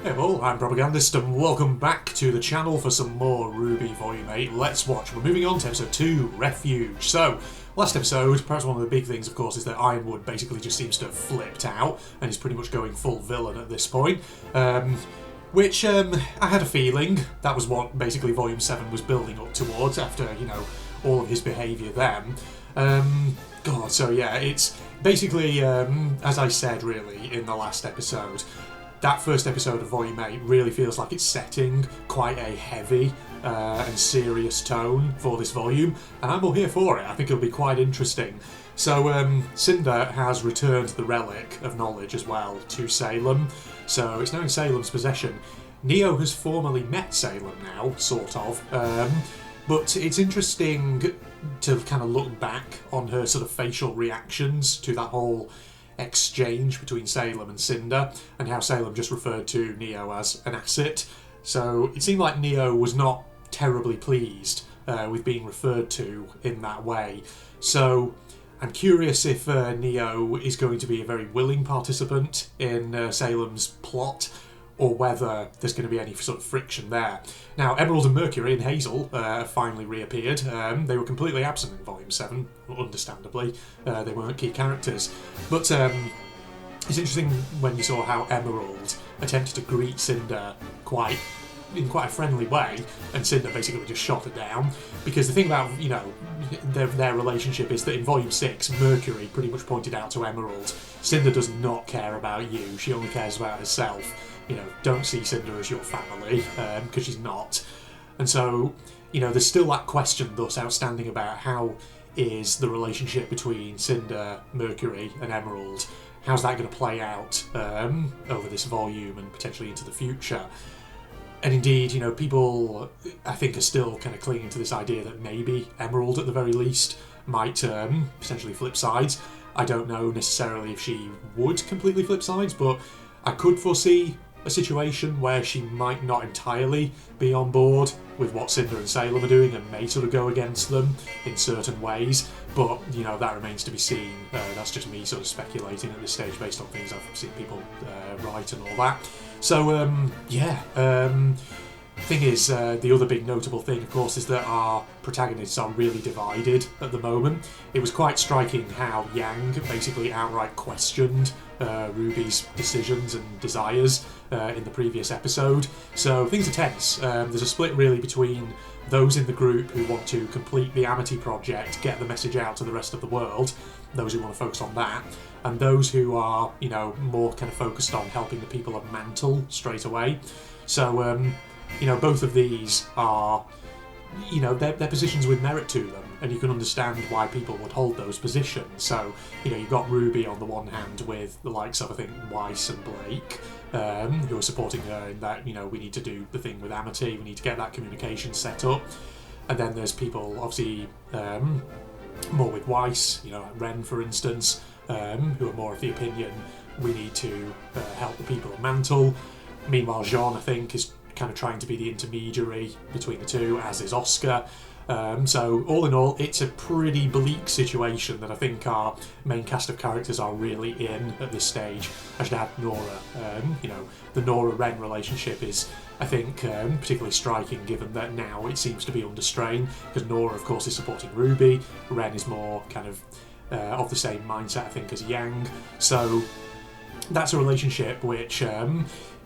Hey all, I'm Propagandist and welcome back to the channel for some more RWBY Volume 8 Let's Watch. We're moving on to episode 2, Refuge. So, last episode, perhaps one of the big things of course is that Ironwood basically just seems to have flipped out and is pretty much going full villain at this point. Which I had a feeling that was what basically Volume 7 was building up towards after, you know, all of his behaviour then. God, so yeah, it's basically, as I said really in the last episode, that first episode of Volume 8 really feels like it's setting quite a heavy and serious tone for this volume, and I'm all here for it. I think it'll be quite interesting. So Cinder has returned the Relic of Knowledge as well to Salem, so it's now in Salem's possession. Neo has formally met Salem now, sort of, but it's interesting to kind of look back on her sort of facial reactions to that whole exchange between Salem and Cinder, and how Salem just referred to Neo as an asset. So it seemed like Neo was not terribly pleased with being referred to in that way. So I'm curious if Neo is going to be a very willing participant in Salem's plot, or whether there's going to be any sort of friction there. Now, Emerald and Mercury and Hazel finally reappeared. They were completely absent in Volume 7, understandably. They weren't key characters. But it's interesting when you saw how Emerald attempted to greet Cinder in quite a friendly way, and Cinder basically just shot her down. Because the thing about, you know, their relationship is that in Volume 6, Mercury pretty much pointed out to Emerald, Cinder does not care about you, she only cares about herself. You know, don't see Cinder as your family, because she's not. And so, you know, there's still that question thus outstanding about how is the relationship between Cinder, Mercury and Emerald, how's that going to play out over this volume and potentially into the future. And indeed, you know, people, I think, are still kind of clinging to this idea that maybe Emerald, at the very least, might potentially flip sides. I don't know necessarily if she would completely flip sides, but I could foresee a situation where she might not entirely be on board with what Cinder and Salem are doing and may sort of go against them in certain ways, but, you know, that remains to be seen. That's just me sort of speculating at this stage based on things I've seen people write and all that. So, thing is, the other big notable thing, of course, is that our protagonists are really divided at the moment. It was quite striking how Yang basically outright questioned RWBY's decisions and desires in the previous episode. So things are tense. There's a split really between those in the group who want to complete the Amity project, get the message out to the rest of the world, those who want to focus on that, and those who are, you know, more kind of focused on helping the people of Mantle straight away. So, you know, both of these are, you know, they're positions with merit to them, and you can understand why people would hold those positions. So, you know, you've got RWBY on the one hand with the likes of, I think, Weiss and Blake, who are supporting her in that, you know, we need to do the thing with Amity, we need to get that communication set up. And then there's people, obviously, more with Weiss, you know, Ren, for instance, who are more of the opinion we need to help the people of Mantle. Meanwhile, Jean, I think, is kind of trying to be the intermediary between the two, as is Oscar. So all in all, it's a pretty bleak situation that I think our main cast of characters are really in at this stage. I should add Nora. You know, the Nora-Ren relationship is, I think, particularly striking given that now it seems to be under strain, because Nora, of course, is supporting RWBY. Ren is more kind of the same mindset, I think, as Yang. So that's a relationship which,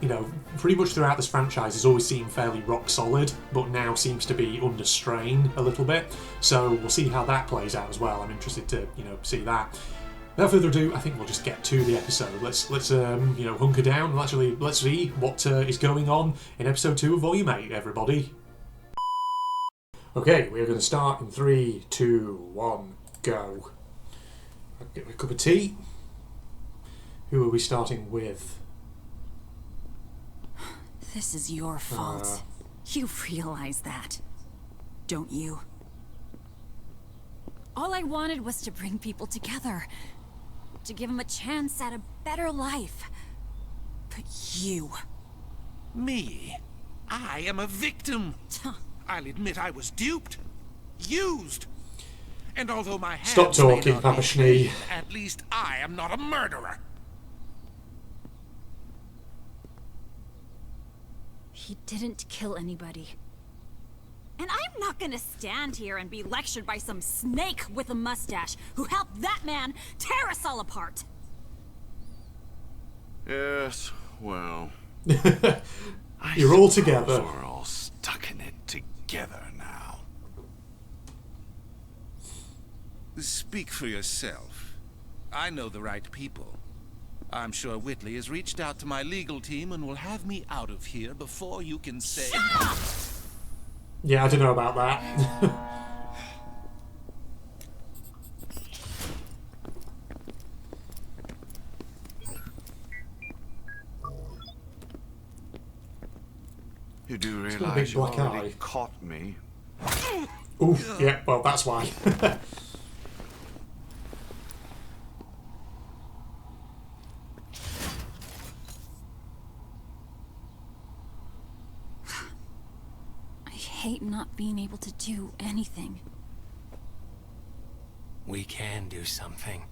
you know, pretty much throughout this franchise has always seemed fairly rock solid, but now seems to be under strain a little bit. So we'll see how that plays out as well. I'm interested to, you know, see that. Without further ado, I think we'll just get to the episode. Let's you know, hunker down and let's see what is going on in episode 2 of Volume 8, everybody. Okay, we're going to start in 3, 2, 1, go. I'll get a cup of tea. Who are we starting with? This is your fault. You realize that, don't you? All I wanted was to bring people together, to give them a chance at a better life. But you... Me? I am a victim. I'll admit I was duped, used. And although my hands Stop talking, may not Papa be Schnee. clean, at least I am not a murderer. He didn't kill anybody. And I'm not gonna stand here and be lectured by some snake with a mustache who helped that man tear us all apart. Yes, well... You're all together. We're all stuck in it together now. Speak for yourself. I know the right people. I'm sure Whitley has reached out to my legal team and will have me out of here before you can say... Yeah, I don't know about that. You do got a big realize you black already eye. caught me? Ooh, yeah, well, that's why. I hate not being able to do anything. We can do something.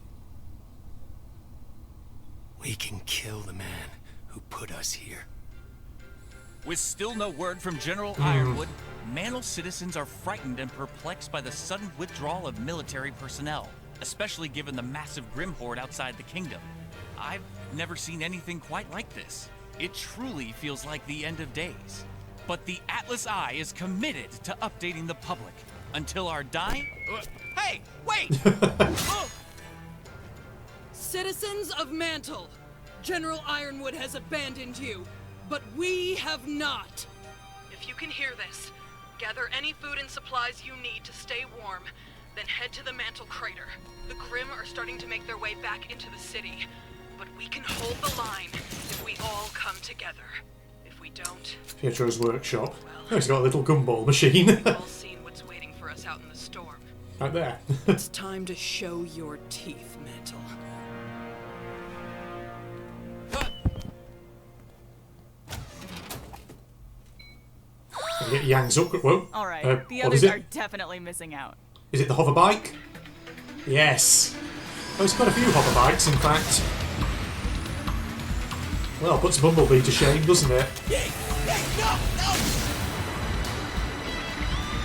We can kill the man who put us here. With still no word from General Ironwood, Mantle citizens are frightened and perplexed by the sudden withdrawal of military personnel, especially given the massive Grim horde outside the kingdom. I've never seen anything quite like this. It truly feels like the end of days. But the Atlas Eye is committed to updating the public until our dying... Hey, wait! Citizens of Mantle, General Ironwood has abandoned you, but we have not. If you can hear this, gather any food and supplies you need to stay warm, then head to the Mantle crater. The Grim are starting to make their way back into the city, but we can hold the line if we all come together. If we don't... Pietro's workshop. Oh, he's got a little gumball machine. We've all seen what's waiting for us out in the storm. Right there. It's time to show your teeth, Mantle. Get Yang's up. Whoa. All right, the what is others are it? definitely missing out. Is it the hover bike? Yes. Oh, it's got a few hover bikes, in fact. Well, puts Bumblebee to shame, doesn't it?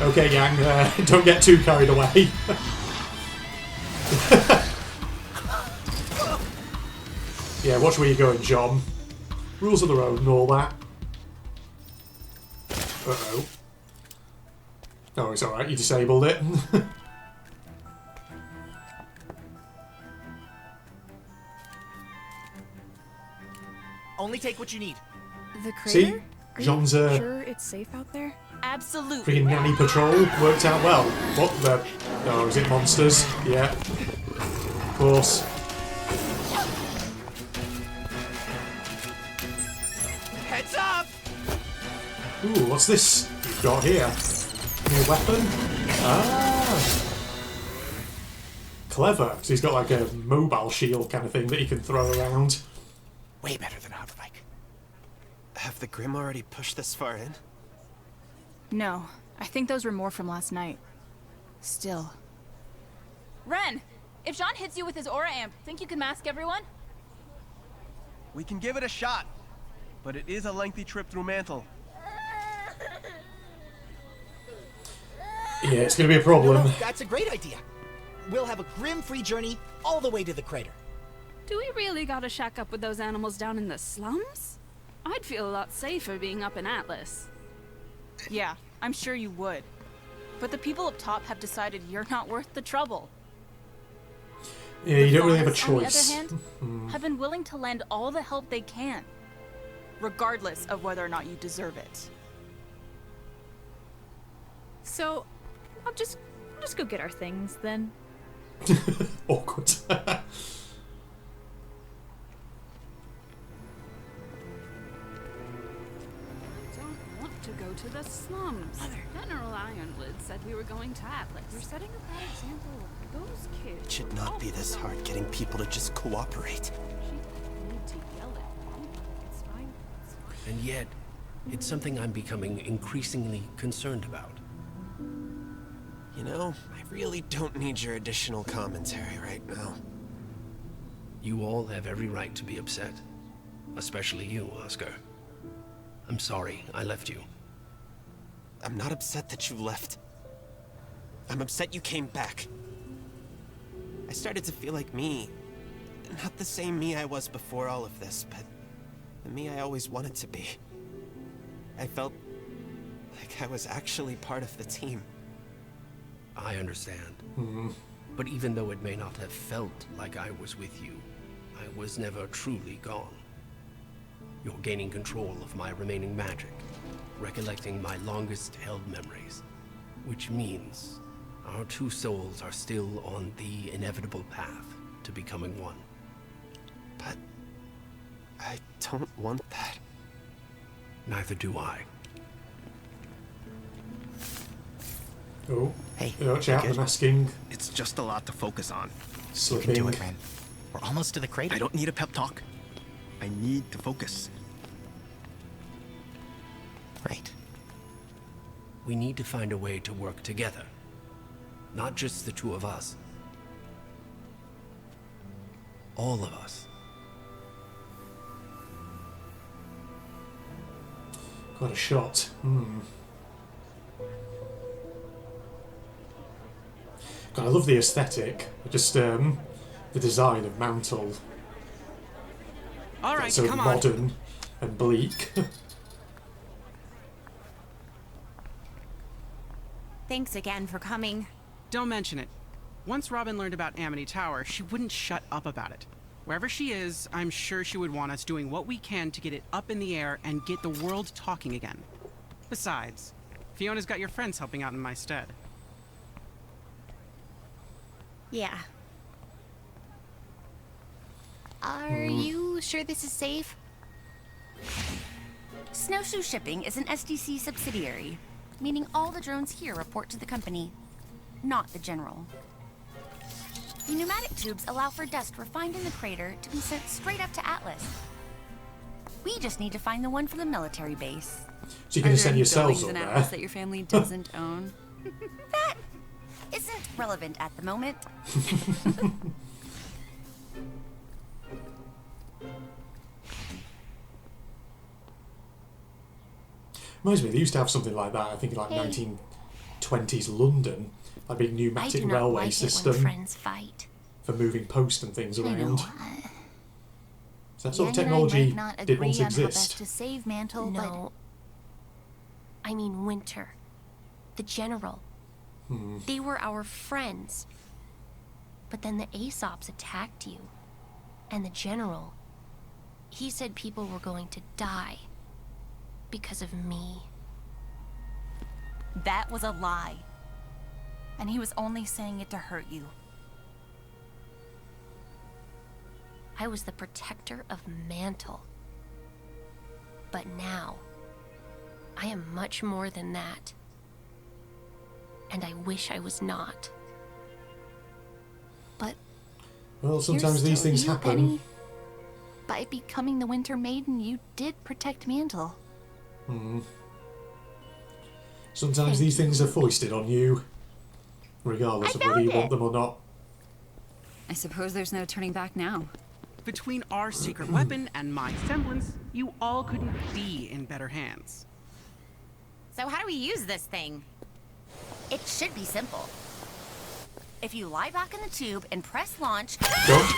Okay, Yang, don't get too carried away. Yeah, watch where you're going, John. Rules of the road and all that. Uh-oh. Oh, it's alright, you disabled it. Only take what you need. The See? crater? Are John's you sure it's safe out there? Absolutely. freaking nanny patrol worked out well. What the... Oh, is it monsters? Yeah. Of course. Heads up! Ooh, what's this you've got here? New weapon? Ah! Clever. So he's got like a mobile shield kind of thing that he can throw around. Way better than a hover bike. Have the Grim already pushed this far in? No, I think those were more from last night. Still. Ren, if John hits you with his aura amp, think you can mask everyone? We can give it a shot, but it is a lengthy trip through Mantle. Yeah, it's going to be a problem. No, that's a great idea. We'll have a Grim-free journey all the way to the crater. Do we really gotta shack up with those animals down in the slums? I'd feel a lot safer being up in Atlas. Yeah, I'm sure you would. But the people up top have decided you're not worth the trouble. Yeah, you don't really have a Fawns, on the choice. other hand, have been willing to lend all the help they can, regardless of whether or not you deserve it. So, I'll just go get our things then. Awkward. Don't want to go to the slums. General Ironwood said we were going to Atlas. You're setting a bad example. Those kids. It should not be this hard getting people to just cooperate. She didn't need to yell at me. It's fine. It's fine. And yet, it's something I'm becoming increasingly concerned about. You know, I really don't need your additional commentary right now. You all have every right to be upset. Especially you, Oscar. I'm sorry I left you. I'm not upset that you left. I'm upset you came back. I started to feel like me. Not the same me I was before all of this, but the me I always wanted to be. I felt like I was actually part of the team. I understand. But even though it may not have felt like I was with you, I was never truly gone. You're gaining control of my remaining magic, recollecting my longest held memories, which means our two souls are still on the inevitable path to becoming one. But I don't want that. Neither do I. Oh, hey, watch out, the masking. It's just a lot to focus on. Slipping. You can do it, man. We're almost to the crater. I don't need a pep talk. I need to focus. Right. We need to find a way to work together. Not just the two of us. All of us. Got a shot. God, I love the aesthetic. Just the design of Mantle. All right, so come modern and bleak. Thanks again for coming. Don't mention it. Once Robin learned about Amity Tower, she wouldn't shut up about it. Wherever she is, I'm sure she would want us doing what we can to get it up in the air and get the world talking again. Besides, Fiona's got your friends helping out in my stead. Yeah. Are you sure this is safe? Snowshoe Shipping is an SDC subsidiary, meaning all the drones here report to the company, not the General. The pneumatic tubes allow for dust refined in the crater to be sent straight up to Atlas. We just need to find the one for the military base. So you're going to send yourselves up in there? Atlas that your family doesn't own? That isn't relevant at the moment. Reminds me, they used to have something like that, I think in like 1920s London, a big pneumatic railway system friends fight. for moving post and things around. So that sort of Yang and I technology might not did agree once on how best exist. to save Mantle, no. I mean Winter. The General. They were our friends. But then the Aesops attacked you. And the General, he said people were going to die. Because of me. That was a lie. And he was only saying it to hurt you. I was the protector of Mantle. But now, I am much more than that. And I wish I was not. But Well, sometimes these things happen. Penny. By becoming the Winter Maiden, you did protect Mantle. Sometimes these things are foisted on you, regardless of whether you want them or not. I suppose there's no turning back now. Between our secret weapon and my semblance, you all couldn't be in better hands. So how do we use this thing? It should be simple. If you lie back in the tube and press launch... Don't.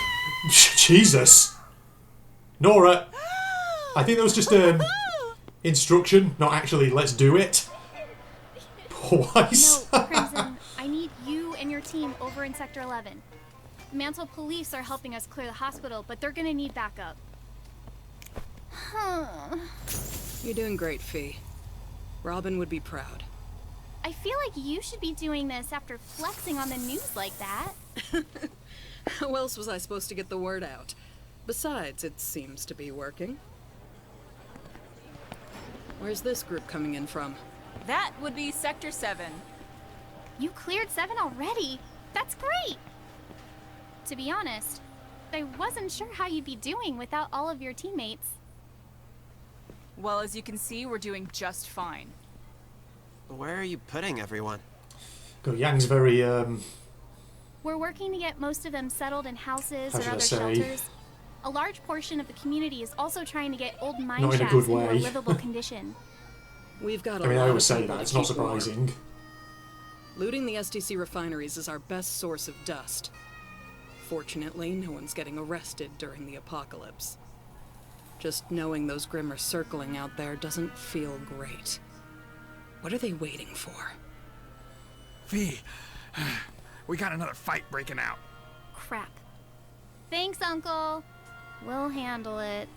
Jesus! Nora! I think that was just instruction, not actually let's do it. Poor Weiss. No, Crimson, I need you and your team over in Sector 11. Mantle police are helping us clear the hospital, but they're gonna need backup. You're doing great, Fee. Robin would be proud. I feel like you should be doing this after flexing on the news like that. How else was I supposed to get the word out? Besides, it seems to be working. Where's this group coming in from? That would be Sector 7. You cleared 7 already. That's great. To be honest, I wasn't sure how you'd be doing without all of your teammates. Well, as you can see, we're doing just fine. Where are you putting everyone? God, Yang's very, We're working to get most of them settled in houses How or should I other say? shelters. A large portion of the community is also trying to get old mine Not in a shafts good into a way. livable condition. We've got I mean, I lot always of say people that, to it's not keep warm. surprising. Looting the STC refineries is our best source of dust. Fortunately, no one's getting arrested during the apocalypse. Just knowing those Grimm are circling out there doesn't feel great. What are they waiting for? V, we got another fight breaking out. Crap. Thanks, Uncle. We'll handle it.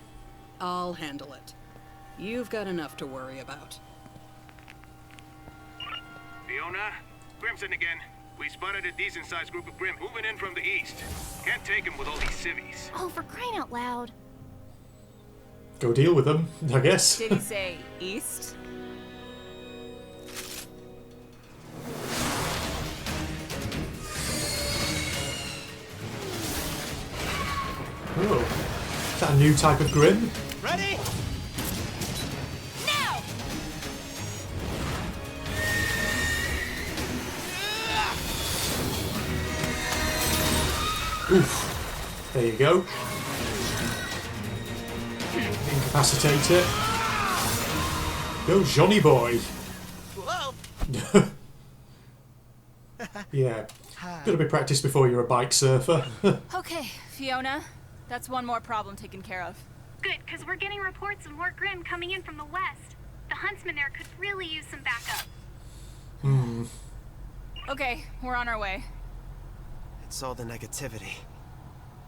I'll handle it. You've got enough to worry about. Fiona, Grimson again. We spotted a decent-sized group of Grimm moving in from the east. Can't take them with all these civvies. Oh, for crying out loud. Go deal with them, I guess. Did he say east? Oh. Is that a new type of Grimm? Ready? Now! Oof. There you go. Incapacitate it. Go, Johnny boy. Whoa. Yeah. Gotta be practiced before you're a bike surfer. Okay, Fiona. That's one more problem taken care of. Good, because we're getting reports of more Grimm coming in from the west. The huntsman there could really use some backup. Okay, we're on our way. It's all the negativity.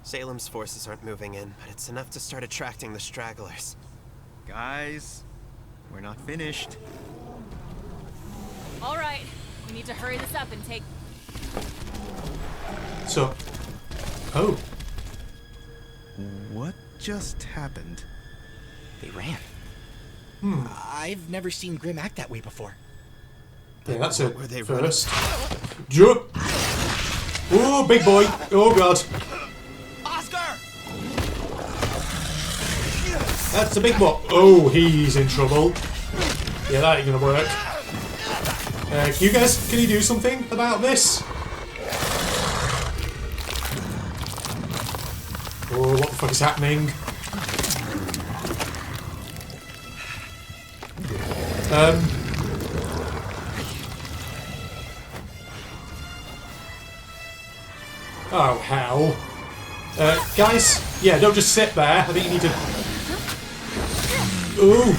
Salem's forces aren't moving in, but it's enough to start attracting the stragglers. Guys, we're not finished. All right, we need to hurry this up and take... So... Oh. What just happened? They ran. I've never seen Grimm act that way before. Yeah, that's it. Were they First. Jump! Oh, big boy! Oh, God. Oscar! That's the big boy. Oh, he's in trouble. Yeah, that ain't gonna work. You guys, can you do something about this? Oh, what the fuck is happening? Oh, hell. Guys, yeah, don't just sit there. I think you need to... Ooh.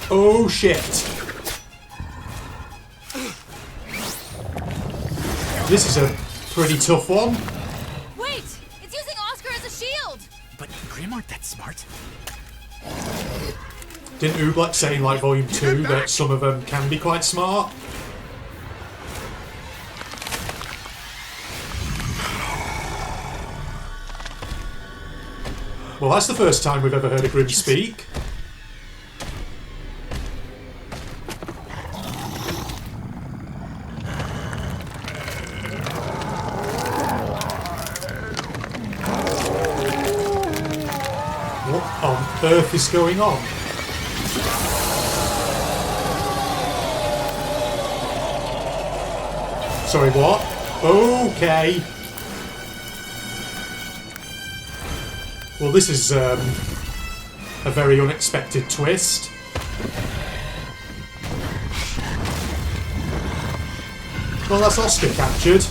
Oh, shit. This is a pretty tough one. Wait! It's using Oscar as a shield! But Grimm aren't that smart. Didn't Oobleck say in, like, Volume 2 that some of them can be quite smart? Well, that's the first time we've ever heard a Grimm speak. What on earth is going on? Sorry, what? Okay. Well, this is a very unexpected twist. Well, that's Oscar captured.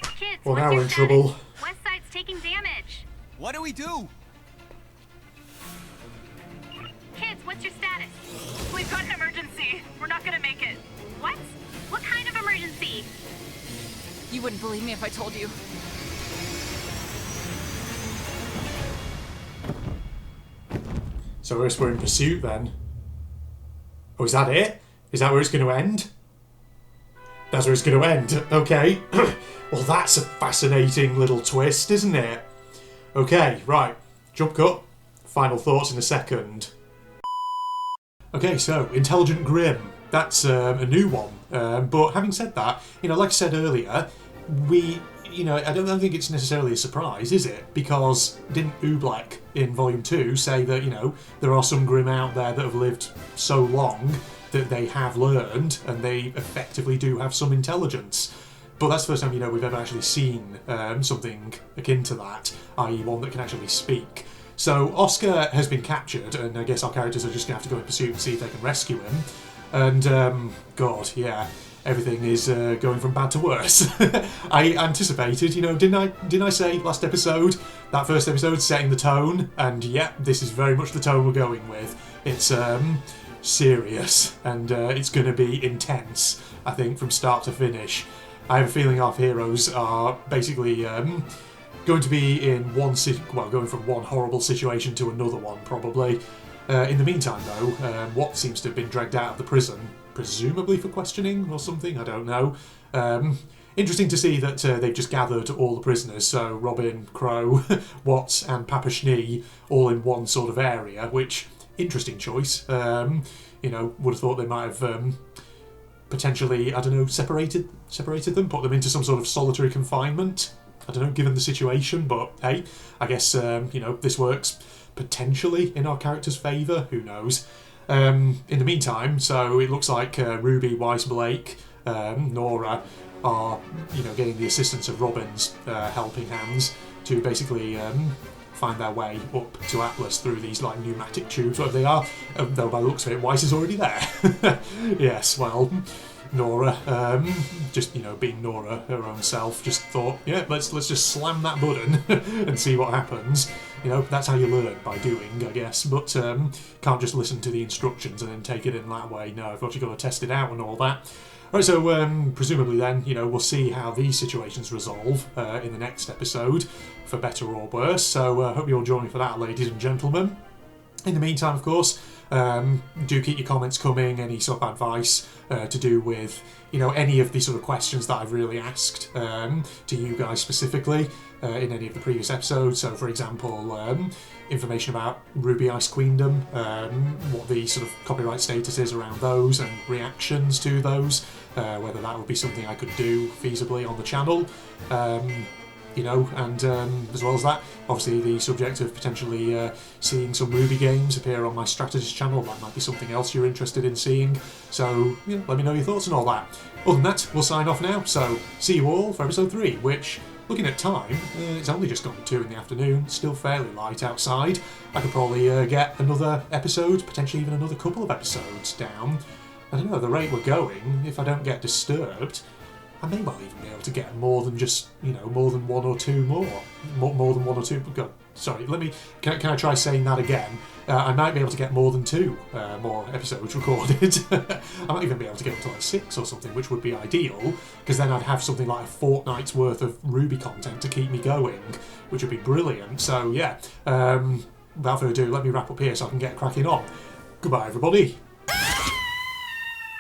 Kids, Well, what's now your we're in status? trouble. West Side's taking damage. What do we do? Kids, what's your status? We've got an emergency. We're not gonna make it. What? What kind of emergency? You wouldn't believe me if I told you. So we're in pursuit then. Oh, is that it? Is that where it's going to end? That's where it's going to end. Okay. Well, that's a fascinating little twist, isn't it? Okay, right. Jump cut. Final thoughts in a second. Okay, so Intelligent Grimm. That's a new one. But having said that, like I said earlier, I don't think it's necessarily a surprise, is it? Because didn't Oobleck in Volume 2 say that, there are some Grimm out there that have lived so long that they have learned and they effectively do have some intelligence. But that's the first time, you know, we've ever actually seen something akin to that, i.e. one that can actually speak. So Oscar has been captured, and I guess our characters are just going to have to go in pursuit and see if they can rescue him. And, God, yeah, everything is going from bad to worse. I anticipated, you know, didn't I say last episode, that first episode, setting the tone? And yeah, this is very much the tone we're going with. It's serious, and it's going to be intense, I think, from start to finish. I have a feeling our heroes are basically going to be in going from one horrible situation to another one, probably. In the meantime, though, what seems to have been dragged out of the prison, presumably for questioning or something, I don't know. Interesting to see that they've just gathered all the prisoners, so Robin, Crow, Watts and Papa Schnee all in one sort of area, which, interesting choice. You know, would have thought they might have potentially, I don't know, separated them, put them into some sort of solitary confinement. I don't know, given the situation, but hey, I guess, you know, this works potentially in our character's favour, who knows. In the meantime, so it looks like Ruby, Weiss, Blake, Nora are, you know, getting the assistance of Robin's helping hands to basically find their way up to Atlas through these like pneumatic tubes, whatever they are. Though by the looks of it, Weiss is already there. Yes, well, Nora, just, you know, being Nora, her own self, just thought, yeah, let's just slam that button and see what happens. You know, that's how you learn, by doing, I guess. But can't just listen to the instructions and then take it in that way. No, I've actually got to test it out and all that. Right, so presumably then, you know, we'll see how these situations resolve in the next episode, for better or worse. So I hope you'll join me for that, ladies and gentlemen. In the meantime, of course, do keep your comments coming, any sort of advice to do with, you know, any of the sort of questions that I've really asked to you guys specifically in any of the previous episodes. So, for example, information about Ruby Ice Queendom, what the sort of copyright status is around those and reactions to those, whether that would be something I could do feasibly on the channel. You know, and as well as that, obviously the subject of potentially seeing some Ruby games appear on my strategist channel. That might be something else you're interested in seeing. So, you know, let me know your thoughts and all that. Other than that, we'll sign off now. So, see you all for episode 3, which, looking at time, it's only just gone 2 in the afternoon. Still fairly light outside. I could probably get another episode, potentially even another couple of episodes down. I don't know, the rate we're going, if I don't get disturbed, I may well even be able to get more than just, you know, more than one or two more. More than one or two. God, sorry, can I try saying that again? I might be able to get more than 2 more episodes recorded. I might even be able to get up to like 6 or something, which would be ideal, because then I'd have something like a fortnight's worth of Ruby content to keep me going, which would be brilliant. So yeah, without further ado, let me wrap up here so I can get cracking on. Goodbye, everybody.